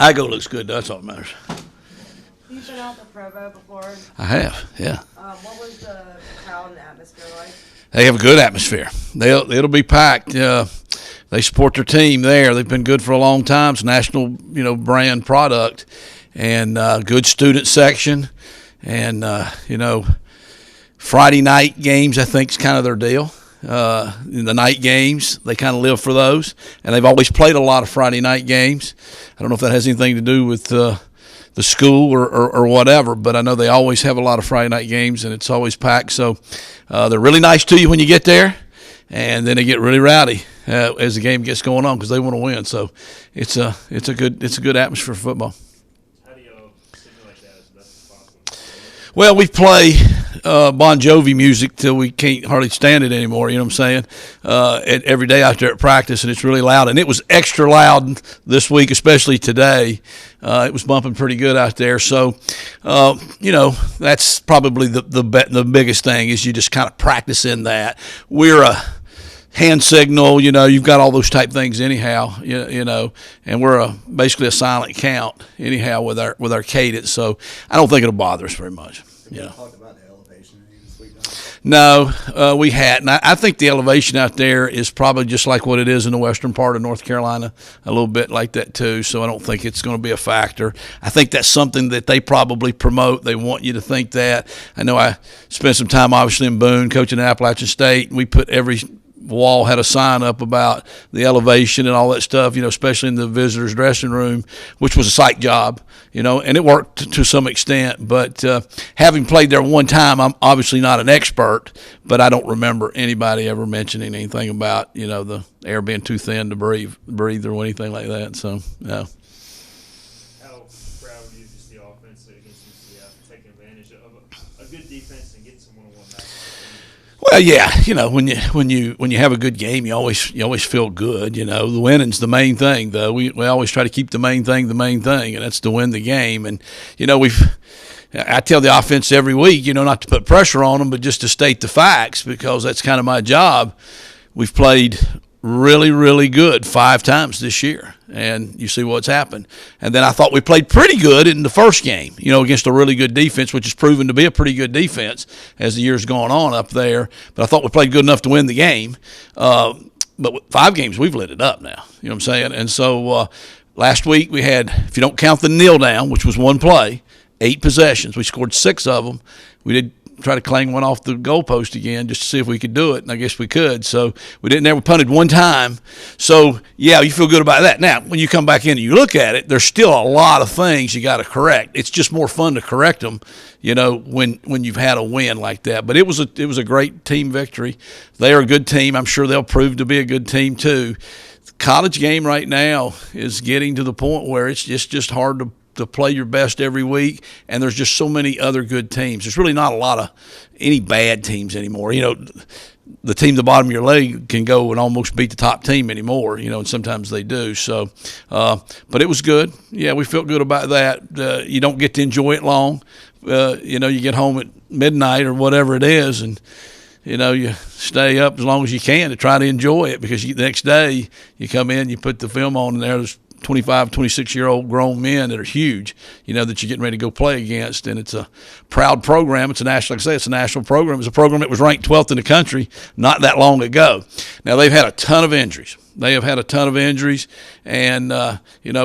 Igo looks good. That's all that matters. You've been out to Provo before. I have, yeah. What was the crowd and atmosphere like? They have a good atmosphere. It'll be packed. They support their team there. They've been good for a long time. It's a national, brand product, and good student section, and Friday night games I think is kind of their deal. In the night games, they kind of live for those, and they've always played a lot of Friday night games. I don't know if that has anything to do with the school or whatever, but I know they always have a lot of Friday night games, and it's always packed. So they're really nice to you when you get there, and then they get really rowdy as the game gets going on because they want to win. So it's a good atmosphere for football. How do you simulate that as best as possible? Well, we play Bon Jovi music till we can't hardly stand it anymore, you know what I'm saying? Every day out there at practice, and it's really loud. And it was extra loud this week, especially today. It was bumping pretty good out there. So, that's probably the biggest thing is you just kind of practice in that. We're a hand signal, you've got all those type things anyhow, and we're basically a silent count anyhow with our cadence. So I don't think it'll bother us very much. Yeah. Talked about the elevation this week. No, we hadn't. I think the elevation out there is probably just like what it is in the western part of North Carolina, a little bit like that too. So I don't think it's going to be a factor. I think that's something that they probably promote. They want you to think that. I know I spent some time obviously in Boone coaching at Appalachian State, and we put every wall had a sign up about the elevation and all that stuff, especially in the visitors' dressing room, which was a psych job, and it worked to some extent. But having played there one time, I'm obviously not an expert, but I don't remember anybody ever mentioning anything about, the air being too thin to breathe or anything like that. So, yeah. How proud of you just the offense against UCF, taking advantage of a good defense and getting some one-on-one matches? Well, yeah, when you have a good game, you always feel good. The winning's the main thing, though. We always try to keep the main thing, and that's to win the game. And I tell the offense every week, not to put pressure on them, but just to state the facts because that's kind of my job. We've played really, really good 5 times this year, and you see what's happened. And then I thought we played pretty good in the first game, against a really good defense, which has proven to be a pretty good defense as the year's gone on up there. But I thought we played good enough to win the game. But with 5 games, we've lit it up now, you know what I'm saying? And so last week we had, if you don't count the kneel down, which was one play, 8 possessions. We scored 6 of them. We did try to clang one off the goalpost again just to see if we could do it, and I guess we could. So we didn't ever punted one time. So, yeah, you feel good about that. Now, when you come back in and you look at it, there's still a lot of things you got to correct. It's just more fun to correct them, when you've had a win like that. But it was a great team victory. They are a good team. I'm sure they'll prove to be a good team too. The college game right now is getting to the point where it's just hard to play your best every week, and there's just so many other good teams. There's really not a lot of any bad teams anymore. The team at the bottom of your league can go and almost beat the top team anymore, and sometimes they do. So, but it was good. Yeah, we felt good about that. You don't get to enjoy it long. You get home at midnight or whatever it is, and you stay up as long as you can to try to enjoy it because the next day you come in, you put the film on, and there's 25, 26-year-old grown men that are huge, that you're getting ready to go play against. And it's a proud program. It's a national program. It's a program that was ranked 12th in the country not that long ago. Now, they've had a ton of injuries. And,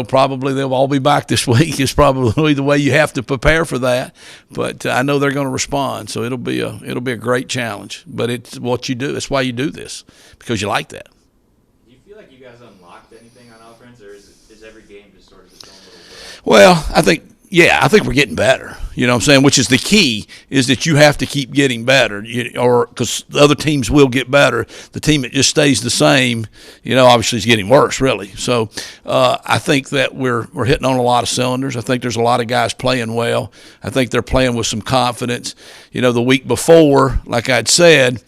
probably they'll all be back this week is probably the way you have to prepare for that. But I know they're going to respond, so it'll be a great challenge. But it's what you do. That's why you do this, because you like that. Do you feel like you guys unlocked anything on offense, or is every game just sort of its own little world? Well, I think we're getting better. You know what I'm saying? Which is the key, is that you have to keep getting better, or because the other teams will get better. The team that just stays the same, obviously is getting worse, really. So I think that we're hitting on a lot of cylinders. I think there's a lot of guys playing well. I think they're playing with some confidence. The week before, like I'd said,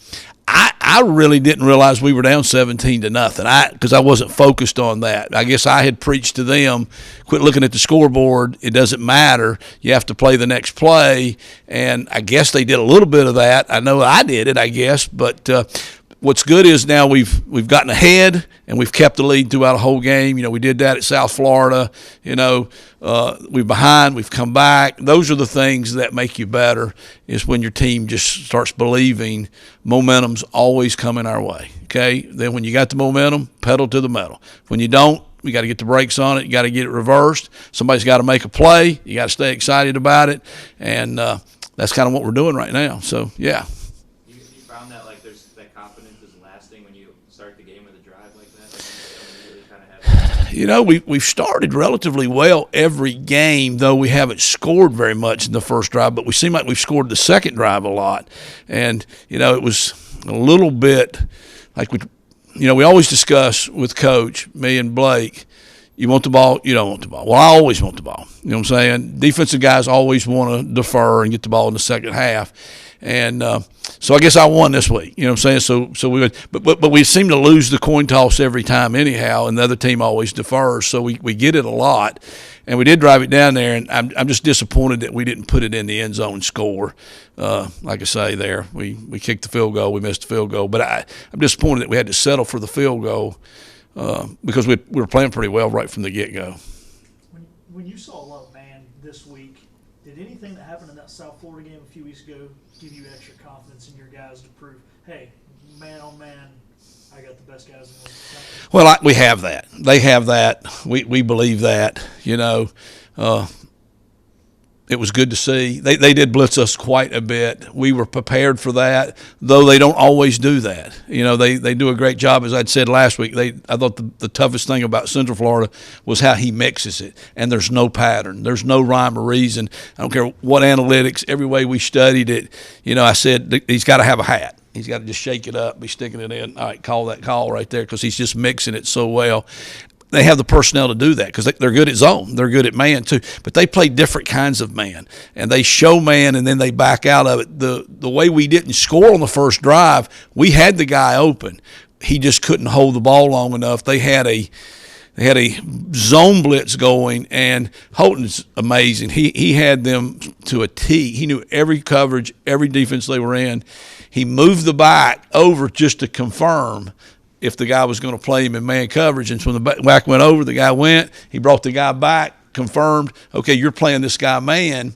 I really didn't realize we were down 17-0 because I wasn't focused on that. I guess I had preached to them, quit looking at the scoreboard. It doesn't matter. You have to play the next play. And I guess they did a little bit of that. I know I did it, I guess. But what's good is now we've gotten ahead and we've kept the lead throughout a whole game. We did that at South Florida. We're behind, we've come back. Those are the things that make you better, is when your team just starts believing momentum's always coming our way. Okay? Then when you got the momentum, pedal to the metal. When you don't, we got to get the brakes on it. You got to get it reversed. Somebody's got to make a play. You got to stay excited about it. And that's kind of what we're doing right now. So, yeah. You found that that confidence is lasting when you start the game with a drive like that? You really kind of have We've started relatively well every game, though we haven't scored very much in the first drive, but we seem like we've scored the second drive a lot. And, it was a little bit like we always discuss with Coach, me and Blake, you want the ball, you don't want the ball. Well, I always want the ball. You know what I'm saying? Defensive guys always want to defer and get the ball in the second half. And so I guess I won this week. You know what I'm saying? So we but we seem to lose the coin toss every time anyhow, and the other team always defers. So we get it a lot. And we did drive it down there, and I'm just disappointed that we didn't put it in the end zone and score. Like I say there, we kicked the field goal, we missed the field goal. But I'm disappointed that we had to settle for the field goal because we were playing pretty well right from the get-go. When you saw a lot of man this week, did anything that happened in that South Florida game a few weeks ago give you extra confidence in your guys to prove, hey, man on man, I got the best guys in the country? Well, we have that. They have that. We believe that. It was good to see. They did blitz us quite a bit. We were prepared for that, though they don't always do that. They do a great job, as I'd said last week. I thought the toughest thing about Central Florida was how he mixes it, and there's no pattern. There's no rhyme or reason. I don't care what analytics, every way we studied it. I said he's got to have a hat. He's got to just shake it up, be sticking it in. All right, call that call right there, because he's just mixing it so well. They have the personnel to do that because they're good at zone. They're good at man too. But they play different kinds of man, and they show man and then they back out of it. The way we didn't score on the first drive, we had the guy open. He just couldn't hold the ball long enough. They had a zone blitz going, and Holton's amazing. He had them to a T. He knew every coverage, every defense they were in. He moved the back over just to confirm if the guy was going to play him in man coverage. And so when the back went over, the guy went. He brought the guy back, confirmed, okay, you're playing this guy man.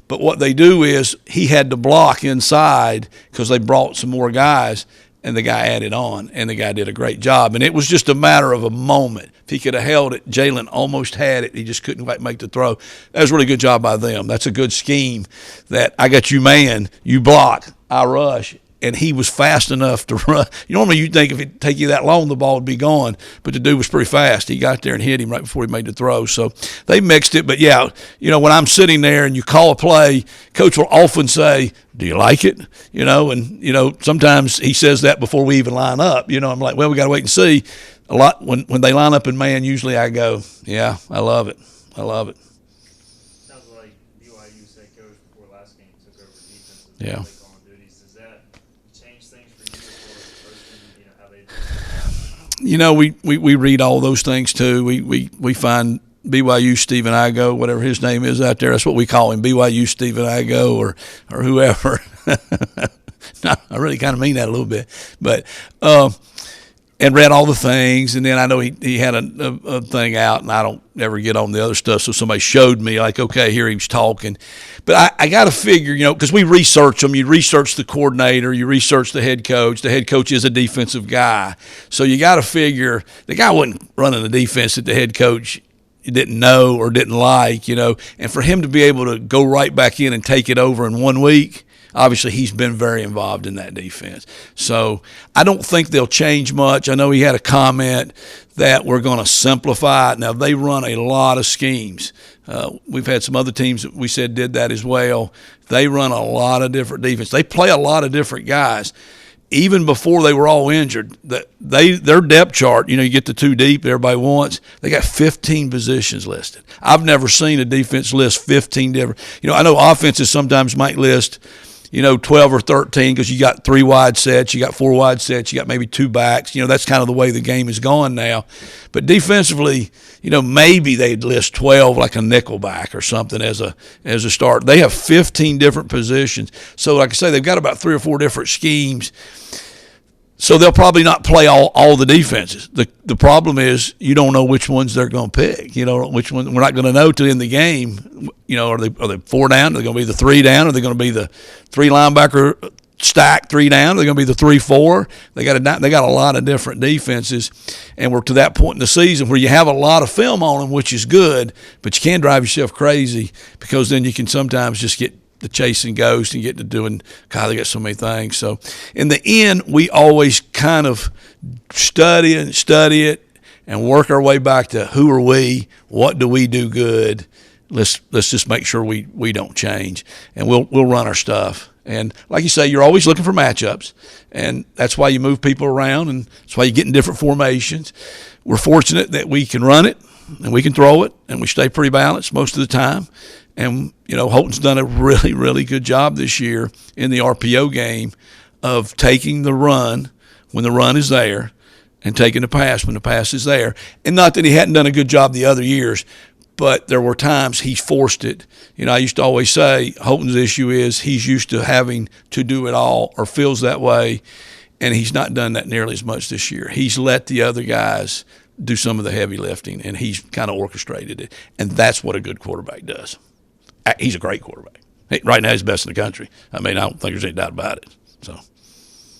But what they do is he had to block inside because they brought some more guys, and the guy added on, and the guy did a great job. And it was just a matter of a moment. If he could have held it, Jalen almost had it. He just couldn't quite make the throw. That was a really good job by them. That's a good scheme that I got you man, you block, I rush. And he was fast enough to run. Normally you'd think if it'd take you that long, the ball would be gone. But the dude was pretty fast. He got there and hit him right before he made the throw. So they mixed it. But, yeah, when I'm sitting there and you call a play, Coach will often say, do you like it? And sometimes he says that before we even line up. I'm like, well, we got to wait and see. A lot when they line up in man, usually I go, yeah, I love it. I love it. Sounds like BYU's head coach before last game took over defense. Yeah. Does that change things for you as far as coaching, how they we read all those things too. We find BYU Stephen Igo, whatever his name is out there. That's what we call him, BYU Stephen Igo or whoever. No, I really kind of mean that a little bit, but and read all the things, and then I know he had a thing out, and I don't ever get on the other stuff, so somebody showed me, like, okay, here he was talking. But I got to figure, because we research them. You research the coordinator, you research the head coach. The head coach is a defensive guy. So you got to figure the guy wasn't running the defense that the head coach didn't know or didn't like, and for him to be able to go right back in and take it over in 1 week, obviously he's been very involved in that defense. So I don't think they'll change much. I know he had a comment that we're going to simplify it. Now, they run a lot of schemes. We've had some other teams that we said did that as well. They run a lot of different defense. They play a lot of different guys. Even before they were all injured, their depth chart, you get the two deep everybody wants, they got 15 positions listed. I've never seen a defense list 15 different. I know offenses sometimes might list, 12 or 13 because you got 3 wide sets, you got 4 wide sets, you got maybe 2 backs. That's kind of the way the game is going now. But defensively, maybe they'd list 12 like a nickel back or something as a start. They have 15 different positions. So like I say, they've got about 3 or 4 different schemes. So they'll probably not play all the defenses. The problem is you don't know which ones they're going to pick. You know which one we're not going to know till in the game. You know, are they 4 down? Are they going to be the 3 down? Are they going to be the 3 linebacker stack 3 down? Are they going to be the 3-4? They got a lot of different defenses, and we're to that point in the season where you have a lot of film on them, which is good, but you can drive yourself crazy because then you can sometimes just get the chasing ghost and get to doing, God, they got so many things. So in the end, we always kind of study it and work our way back to who are we, what do we do good. Let's just make sure we don't change, and we'll run our stuff. And like you say, you're always looking for matchups, and that's why you move people around, and that's why you get in different formations. We're fortunate that we can run it and we can throw it, and we stay pretty balanced most of the time. And, you know, Holton's done a really, really good job this year in the RPO game of taking the run when the run is there and taking the pass when the pass is there. And not that he hadn't done a good job the other years, but there were times he forced it. You know, I used to always say Holton's issue is he's used to having to do it all or feels that way, and he's not done that nearly as much this year. He's let the other guys do some of the heavy lifting, and he's kind of orchestrated it. And that's what a good quarterback does. He's a great quarterback. Right now, he's the best in the country. I mean, I don't think there's any doubt about it. So.